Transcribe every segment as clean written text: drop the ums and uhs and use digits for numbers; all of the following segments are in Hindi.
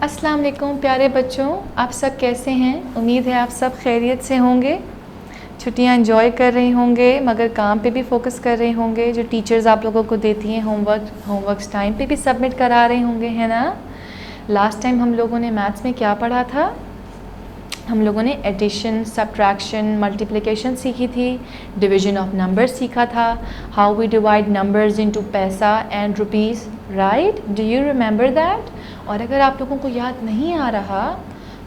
अस्सलाम वालेकुम प्यारे बच्चों, आप सब कैसे हैं? उम्मीद है आप सब खैरियत से होंगे। छुट्टियां एंजॉय कर रहे होंगे, मगर काम पे भी फोकस कर रहे होंगे। जो टीचर्स आप लोगों को देती हैं होमवर्क्स टाइम पे भी सबमिट करा रहे होंगे, है ना। लास्ट टाइम हम लोगों ने मैथ्स में क्या पढ़ा था? हम लोगों ने एडिशन, सब्ट्रैक्शन, मल्टीप्लिकेशन सीखी थी, डिवीजन ऑफ नंबर्स सीखा था, how we divide numbers into paisa and rupees, right? Do you remember that? और अगर आप लोगों को याद नहीं आ रहा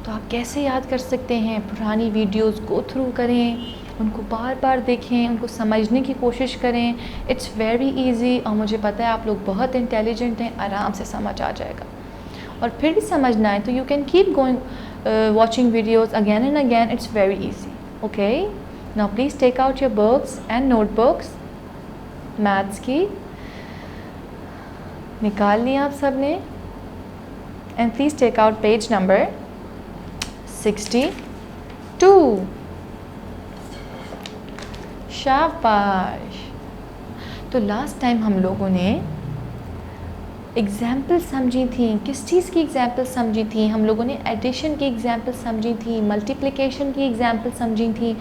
तो आप कैसे याद कर सकते हैं? पुरानी वीडियोस गो थ्रू करें, उनको बार बार देखें, उनको समझने की कोशिश करें। इट्स वेरी इजी और मुझे पता है आप लोग बहुत इंटेलिजेंट हैं, आराम से समझ आ जाएगा। और फिर भी समझना है तो you can keep going watching videos again and again. It's very easy. Okay, now please take out your books and notebooks. Maths की निकाल ली आप सब ने, and please take out page number 62. शाबाश। तो लास्ट टाइम हम लोगों ने एग्ज़ाम्पल समझी थी। किस चीज़ की एग्ज़ाम्पल समझी थी? हम लोगों ने एडिशन की एग्ज़ाम्पल समझी थी, मल्टीप्लिकेशन की एग्ज़ाम्पल समझी थी,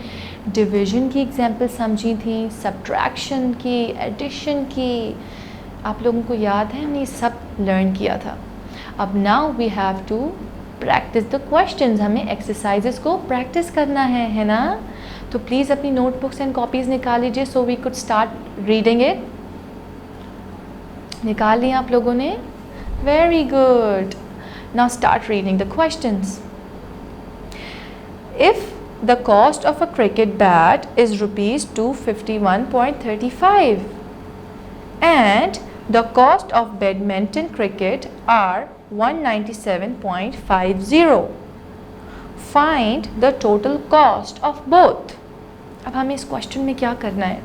डिवीज़न की एग्ज़ाम्पल समझी थी, सब्ट्रैक्शन की, एडिशन की। आप लोगों को याद है हमने सब लर्न किया था। अब now we have to practice the questions. हमें एक्सरसाइजेस को प्रैक्टिस करना है ना। तो प्लीज़ अपनी नोटबुक्स एंड कॉपीज़ निकाल लीजिए so we could start reading it. निकाल लिया आप लोगों ने? Very good. Now start reading the questions. If the cost of a cricket bat is ₹251.35 and the cost of badminton cricket are $197.50, find the total cost of both. अब हमें इस क्वेश्चन में क्या करना है?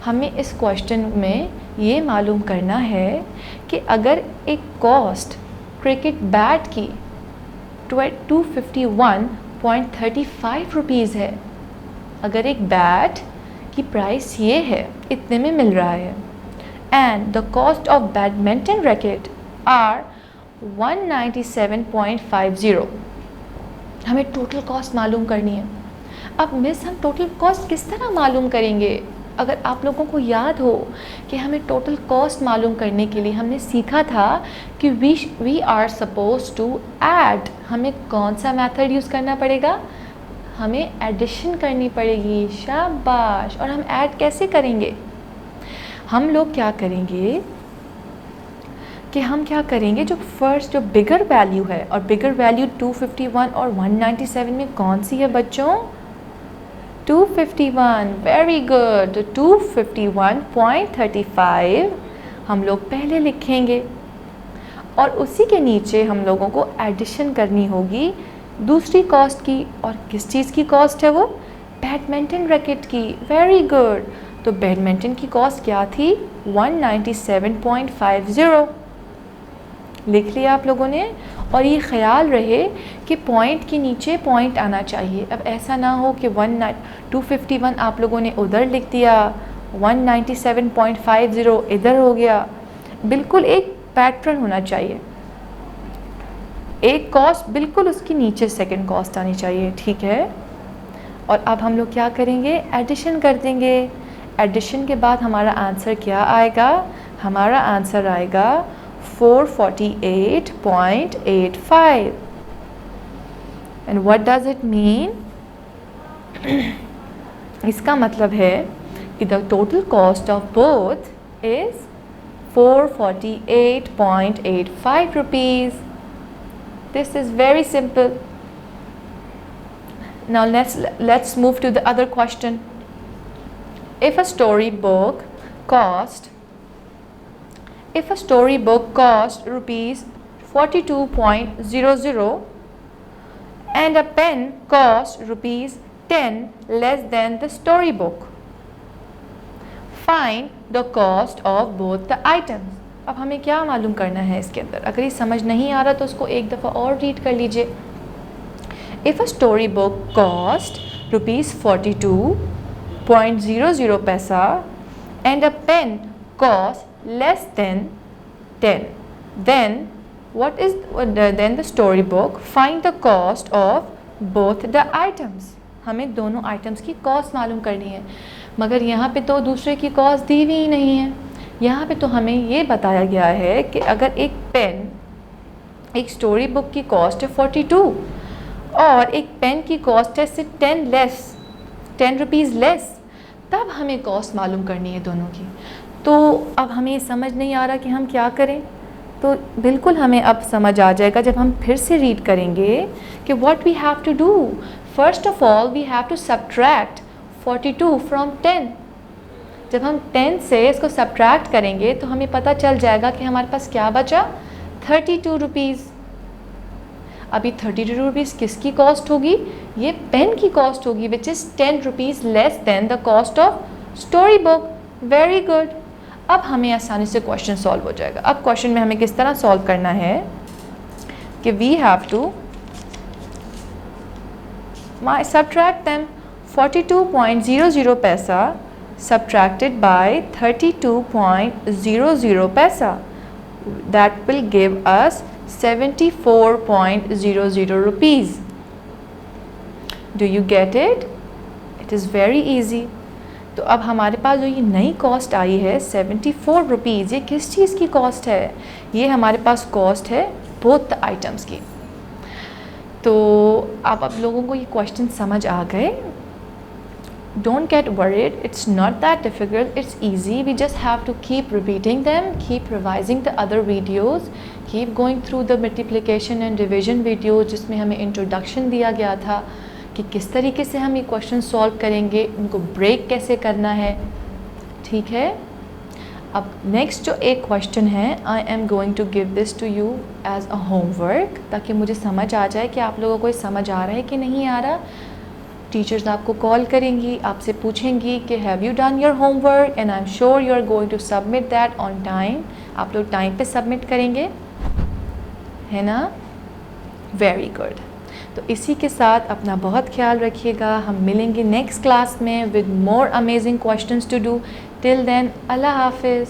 हमें इस क्वेश्चन में ये मालूम करना है कि अगर एक कॉस्ट क्रिकेट बैट की 251.35 रुपीज़ है, अगर एक बैट की प्राइस ये है, इतने में मिल रहा है, and the cost of badminton racket are 197.50, हमें टोटल कॉस्ट मालूम करनी है। अब मिस हम टोटल कॉस्ट किस तरह मालूम करेंगे? अगर आप लोगों को याद हो कि हमें टोटल कॉस्ट मालूम करने के लिए हमने सीखा था कि we are suppose to add. हमें कौन सा मेथड यूज़ करना पड़ेगा? हमें एडिशन करनी पड़ेगी। शाबाश। और हम ऐड कैसे करेंगे? हम लोग क्या करेंगे कि हम क्या करेंगे, जो फर्स्ट जो बिगर वैल्यू है, और बिगर वैल्यू 251 और 197 में कौन सी है बच्चों? 251। Very good. 251.35 हम लोग पहले लिखेंगे और उसी के नीचे हम लोगों को एडिशन करनी होगी दूसरी कॉस्ट की। और किस चीज़ की कॉस्ट है वो? बैडमिंटन रैकेट की। Very good. तो बैडमिंटन की कॉस्ट क्या थी? 197.50 लिख लिया आप लोगों ने। और ये ख्याल रहे कि पॉइंट के नीचे पॉइंट आना चाहिए। अब ऐसा ना हो कि 251 आप लोगों ने उधर लिख दिया, 197.50 इधर हो गया। बिल्कुल एक पैटर्न होना चाहिए, एक कॉस्ट बिल्कुल उसके नीचे सेकंड कॉस्ट आनी चाहिए, ठीक है। और अब हम लोग क्या करेंगे? एडिशन कर देंगे। एडिशन के बाद हमारा आंसर क्या आएगा? हमारा आंसर आएगा 448.85। And what does it mean? इसका मतलब है कि the total cost of both is 448.85 rupees. This is very simple. Now let's move to the other question. If a storybook cost rupees 42.00 and a pen cost rupees 10 less than the storybook, find the cost of both the items. अब हमें क्या मालूम करना है इसके अंदर? अगर ये समझ नहीं आ रहा तो उसको एक दफ़ा और रीड कर लीजिए। If a storybook cost rupees 42.00 paisa and a pen cost less than 10, then what is then the story book, find the cost of both the items. हमें दोनों आइटम्स की कॉस्ट मालूम करनी है, मगर यहाँ पे तो दूसरे की कॉस्ट दी हुई ही नहीं है. यहाँ पे तो हमें ये बताया गया है कि अगर एक पेन, एक स्टोरी बुक की कॉस्ट है 42 और एक पेन की कॉस्ट है सिर्फ 10 रुपीज़ लेस, तब हमें कॉस्ट मालूम करनी है दोनों की. तो अब हमें समझ नहीं आ रहा कि हम क्या करें. तो बिल्कुल हमें अब समझ आ जाएगा जब हम फिर से रीड करेंगे कि what we have to do. First of all we have to subtract 42 from 10. जब हम 10 से इसको सब्ट्रैक्ट करेंगे तो हमें पता चल जाएगा कि हमारे पास क्या बचा, 32 रुपीज़. अभी 32 रुपीज़ किसकी कॉस्ट होगी, ये पेन की कॉस्ट होगी, which is 10 rupees less than the cost of story book. Very good. अब हमें आसानी से क्वेश्चन सॉल्व हो जाएगा. अब क्वेश्चन में हमें किस तरह सॉल्व करना है कि we have to subtract them. 42.00 पैसा subtracted by 32.00 पैसा, that will give us 74.00 rupees. Do you get it? It is very easy. तो अब हमारे पास जो ये नई कॉस्ट आई है 74 रुपीज़, ये किस चीज़ की कॉस्ट है, ये हमारे पास कॉस्ट है बोथ द आइटम्स की. तो अब लोगों को ये क्वेश्चन समझ आ गए. Don't get worried, it's not that difficult, it's easy. We just have to keep repeating them, keep revising the other videos, keep going through the multiplication and division videos जिसमें हमें इंट्रोडक्शन दिया गया था कि किस तरीके से हम ये क्वेश्चन सॉल्व करेंगे, उनको ब्रेक कैसे करना है. ठीक है. अब नेक्स्ट जो एक क्वेश्चन है, I am going to give this to you as a homework, ताकि मुझे समझ आ जाए कि आप लोगों को ये समझ आ रहा है कि नहीं आ रहा. टीचर्स आपको कॉल करेंगी, आपसे पूछेंगी कि have you done your homework, and I am sure you are going to submit that on time. आप लोग टाइम पे सबमिट करेंगे, है ना. Very good. तो इसी के साथ अपना बहुत ख्याल रखिएगा. हम मिलेंगे नेक्स्ट क्लास में with more amazing questions to do. Till then, अल्लाह हाफिज़.